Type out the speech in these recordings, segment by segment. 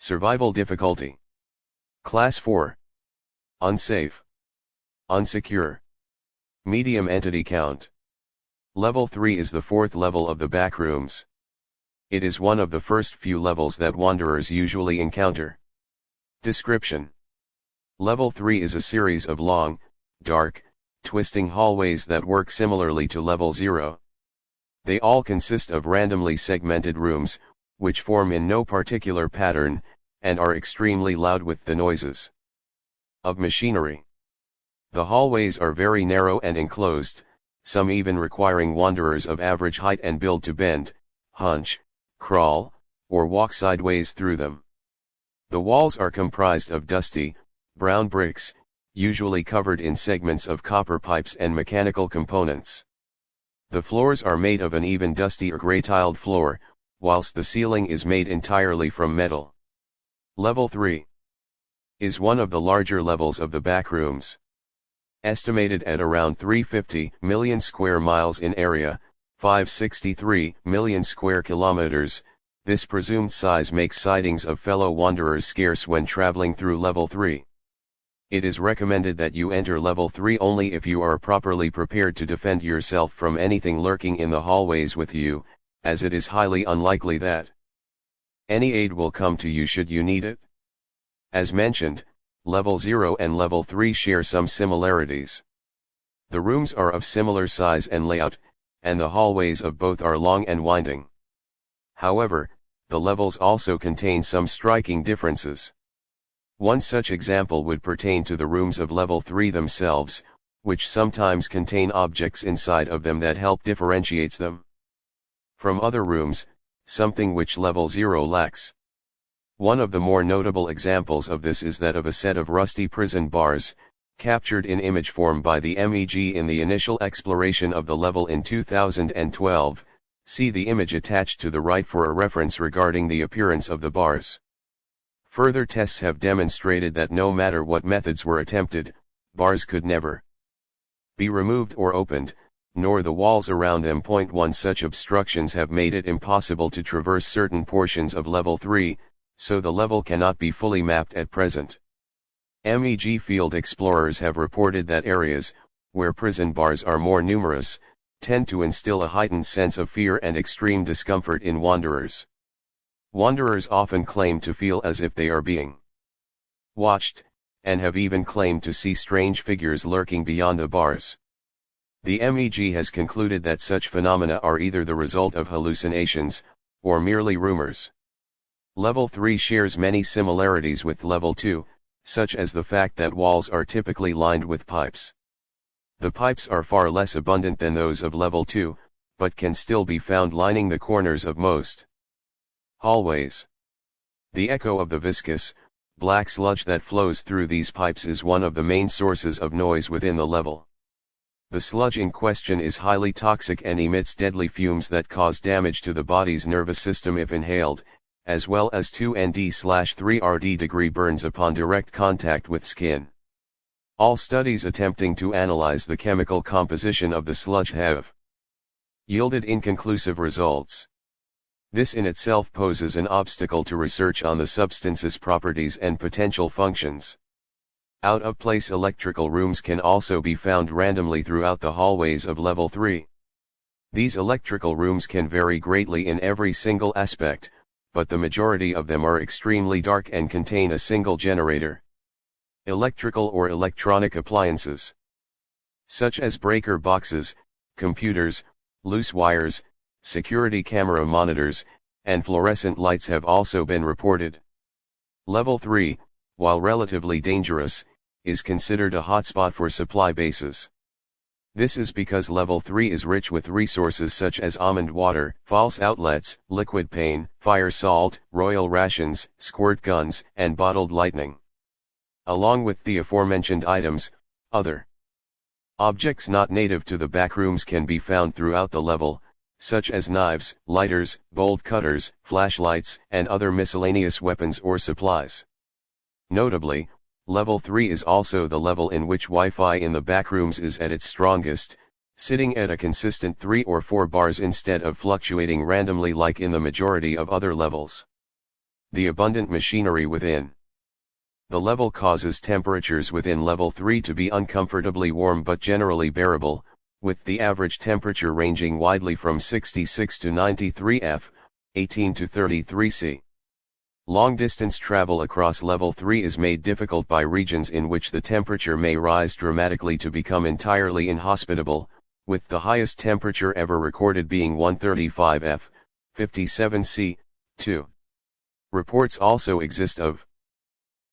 Survival difficulty. Class 4. Unsafe. Unsecure. Medium entity count. Level 3 is the fourth level of the Backrooms. It is one of the first few levels that wanderers usually encounter. Description. Level 3 is a series of long, dark, twisting hallways that work similarly to Level 0. They all consist of randomly segmented rooms, which form in no particular pattern, and are extremely loud with the noises of machinery. The hallways are very narrow and enclosed, some even requiring wanderers of average height and build to bend, hunch, crawl, or walk sideways through them. The walls are comprised of dusty, brown bricks, usually covered in segments of copper pipes and mechanical components. The floors are made of an even dusty or gray-tiled floor, whilst the ceiling is made entirely from metal. Level 3 is one of the larger levels of the Backrooms. Estimated at around 350 million square miles in area, 563 million square kilometers, this presumed size makes sightings of fellow wanderers scarce when traveling through Level 3. It is recommended that you enter Level 3 only if you are properly prepared to defend yourself from anything lurking in the hallways with you, as it is highly unlikely that any aid will come to you should you need it. As mentioned, Level 0 and Level 3 share some similarities. The rooms are of similar size and layout, and the hallways of both are long and winding. However, the levels also contain some striking differences. One such example would pertain to the rooms of Level 3 themselves, which sometimes contain objects inside of them that help differentiates them from other rooms, something which Level 0 lacks. One of the more notable examples of this is that of a set of rusty prison bars, captured in image form by the MEG in the initial exploration of the level in 2012, see the image attached to the right for a reference regarding the appearance of the bars. Further tests have demonstrated that no matter what methods were attempted, bars could never be removed or opened, nor the walls around them. 1 Such obstructions have made it impossible to traverse certain portions of Level 3, so the level cannot be fully mapped at present. MEG field explorers have reported that areas, where prison bars are more numerous, tend to instill a heightened sense of fear and extreme discomfort in wanderers. Wanderers often claim to feel as if they are being watched, and have even claimed to see strange figures lurking beyond the bars. The MEG has concluded that such phenomena are either the result of hallucinations, or merely rumors. Level 3 shares many similarities with Level 2, such as the fact that walls are typically lined with pipes. The pipes are far less abundant than those of Level 2, but can still be found lining the corners of most hallways. The echo of the viscous, black sludge that flows through these pipes is one of the main sources of noise within the level. The sludge in question is highly toxic and emits deadly fumes that cause damage to the body's nervous system if inhaled, as well as 2 Nd/3 Rd burns upon direct contact with skin. All studies attempting to analyze the chemical composition of the sludge have yielded inconclusive results. This in itself poses an obstacle to research on the substance's properties and potential functions. Out-of-place electrical rooms can also be found randomly throughout the hallways of Level 3. These electrical rooms can vary greatly in every single aspect, but the majority of them are extremely dark and contain a single generator. Electrical or electronic appliances, such as breaker boxes, computers, loose wires, security camera monitors, and fluorescent lights have also been reported. Level 3, while relatively dangerous, is considered a hotspot for supply bases. This is because Level 3 is rich with resources such as almond water, false outlets, liquid pain, fire salt, royal rations, squirt guns, and bottled lightning. Along with the aforementioned items, other objects not native to the Backrooms can be found throughout the level, such as knives, lighters, bolt cutters, flashlights, and other miscellaneous weapons or supplies. Notably, Level 3 is also the level in which Wi-Fi in the Backrooms is at its strongest, sitting at a consistent 3 or 4 bars instead of fluctuating randomly like in the majority of other levels. The abundant machinery within. The level causes temperatures within level 3 to be uncomfortably warm but generally bearable, with the average temperature ranging widely from 66 to 93 F, 18 to 33 C. Long-distance travel across level 3 is made difficult by regions in which the temperature may rise dramatically to become entirely inhospitable, with the highest temperature ever recorded being 135 F, 57 C, 2. Reports also exist of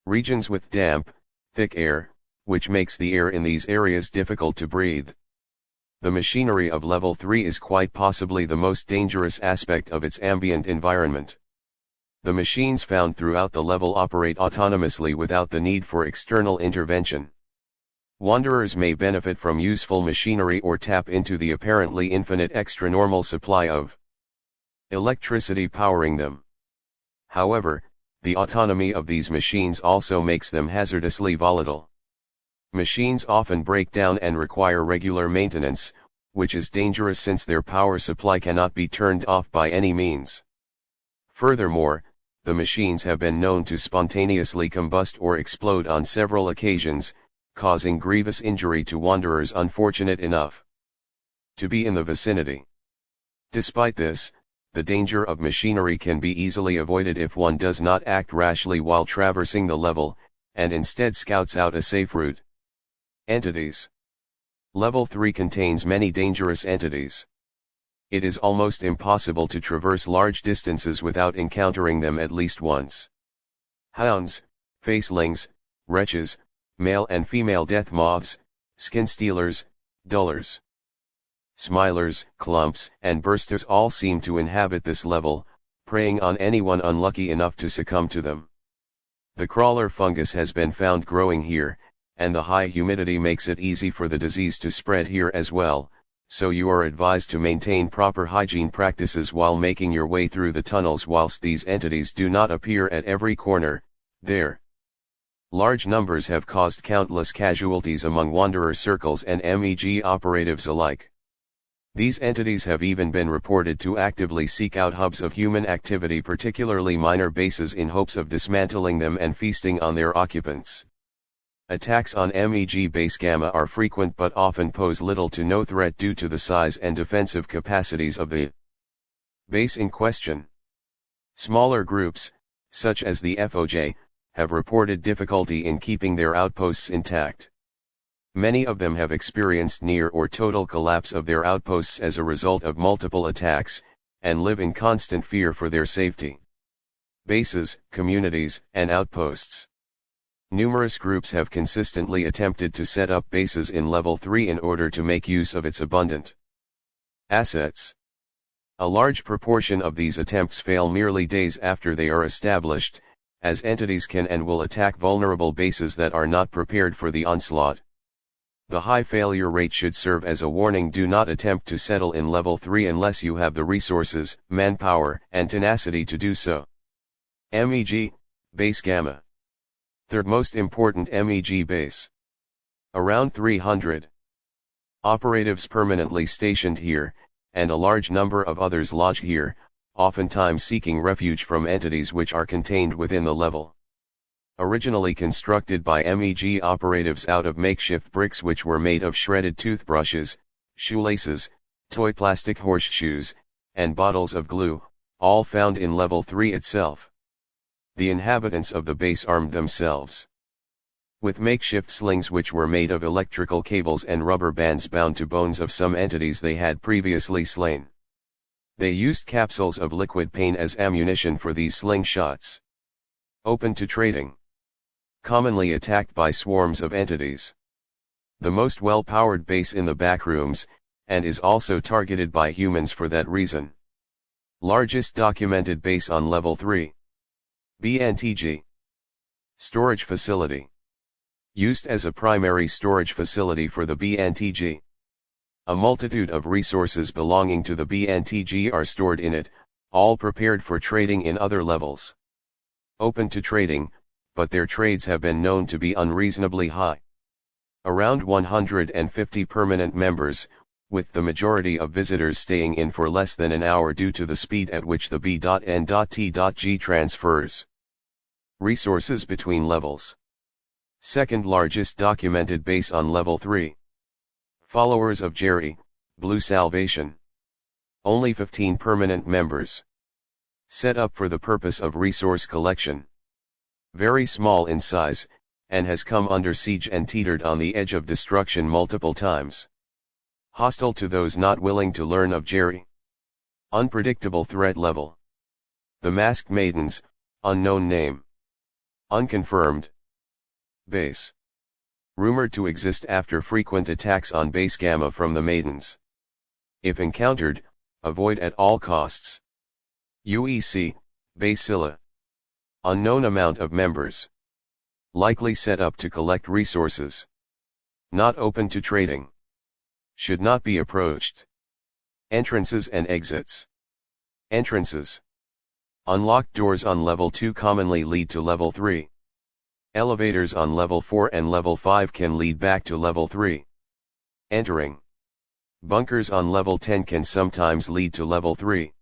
regions with damp, thick air, which makes the air in these areas difficult to breathe. The machinery of level 3 is quite possibly the most dangerous aspect of its ambient environment. The machines found throughout the level operate autonomously without the need for external intervention. Wanderers may benefit from useful machinery or tap into the apparently infinite extra-normal supply of electricity powering them. However, the autonomy of these machines also makes them hazardously volatile. Machines often break down and require regular maintenance, which is dangerous since their power supply cannot be turned off by any means. Furthermore, the machines have been known to spontaneously combust or explode on several occasions, causing grievous injury to wanderers unfortunate enough to be in the vicinity. Despite this, the danger of machinery can be easily avoided if one does not act rashly while traversing the level, and instead scouts out a safe route. Entities. Level 3 contains many dangerous entities. It is almost impossible to traverse large distances without encountering them at least once. Hounds, facelings, wretches, male and female death moths, skin stealers, dullers, smilers, clumps, and bursters all seem to inhabit this level, preying on anyone unlucky enough to succumb to them. The crawler fungus has been found growing here, and the high humidity makes it easy for the disease to spread here as well, so you are advised to maintain proper hygiene practices while making your way through the tunnels whilst these entities do not appear at every corner. Their large numbers have caused countless casualties among wanderer circles and MEG operatives alike. These entities have even been reported to actively seek out hubs of human activity, particularly minor bases, in hopes of dismantling them and feasting on their occupants. Attacks on MEG base Gamma are frequent but often pose little to no threat due to the size and defensive capacities of the base in question. Smaller groups, such as the FOJ, have reported difficulty in keeping their outposts intact. Many of them have experienced near or total collapse of their outposts as a result of multiple attacks, and live in constant fear for their safety. Bases, communities, and outposts. Numerous groups have consistently attempted to set up bases in level 3 in order to make use of its abundant assets. A large proportion of these attempts fail merely days after they are established, as entities can and will attack vulnerable bases that are not prepared for the onslaught. The high failure rate should serve as a warning: do not attempt to settle in level 3 unless you have the resources, manpower, and tenacity to do so. MEG, Base Gamma. Third most important MEG base. Around 300 operatives permanently stationed here, and a large number of others lodge here, oftentimes seeking refuge from entities which are contained within the level. Originally constructed by MEG operatives out of makeshift bricks which were made of shredded toothbrushes, shoelaces, toy plastic horseshoes, and bottles of glue, all found in level 3 itself. The inhabitants of the base armed themselves with makeshift slings which were made of electrical cables and rubber bands bound to bones of some entities they had previously slain. They used capsules of liquid pain as ammunition for these slingshots. Open to trading. Commonly attacked by swarms of entities. The most well-powered base in the Backrooms, and is also targeted by humans for that reason. Largest documented base on level 3. BNTG. Storage facility. Used as a primary storage facility for the BNTG. A multitude of resources belonging to the BNTG are stored in it, all prepared for trading in other levels. Open to trading, but their trades have been known to be unreasonably high. Around 150 permanent members, with the majority of visitors staying in for less than an hour due to the speed at which the B.N.T.G transfers. Resources between levels. Second largest documented base on level 3. Followers of Jerry, Blue Salvation. Only 15 permanent members. Set up for the purpose of resource collection. Very small in size, and has come under siege and teetered on the edge of destruction multiple times. Hostile to those not willing to learn of Jerry. Unpredictable threat level. The Masked Maidens, unknown name. Unconfirmed. Base. Rumored to exist after frequent attacks on Base Gamma from the Maidens. If encountered, avoid at all costs. UEC, Basila. Unknown amount of members. Likely set up to collect resources. Not open to trading. Should not be approached. Entrances and exits. Entrances. Unlocked doors on level 2 commonly lead to level 3. Elevators on level 4 and level 5 can lead back to level 3. Entering. Bunkers on level 10 can sometimes lead to level 3.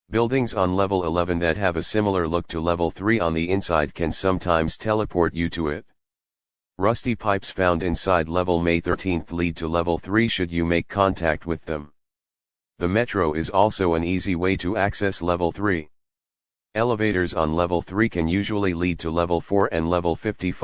Buildings on level 11 that have a similar look to level 3 on the inside can sometimes teleport you to it. Rusty pipes found inside level May 13th lead to level 3 should you make contact with them. The metro is also an easy way to access level 3. Elevators on level 3 can usually lead to level 4 and level 55.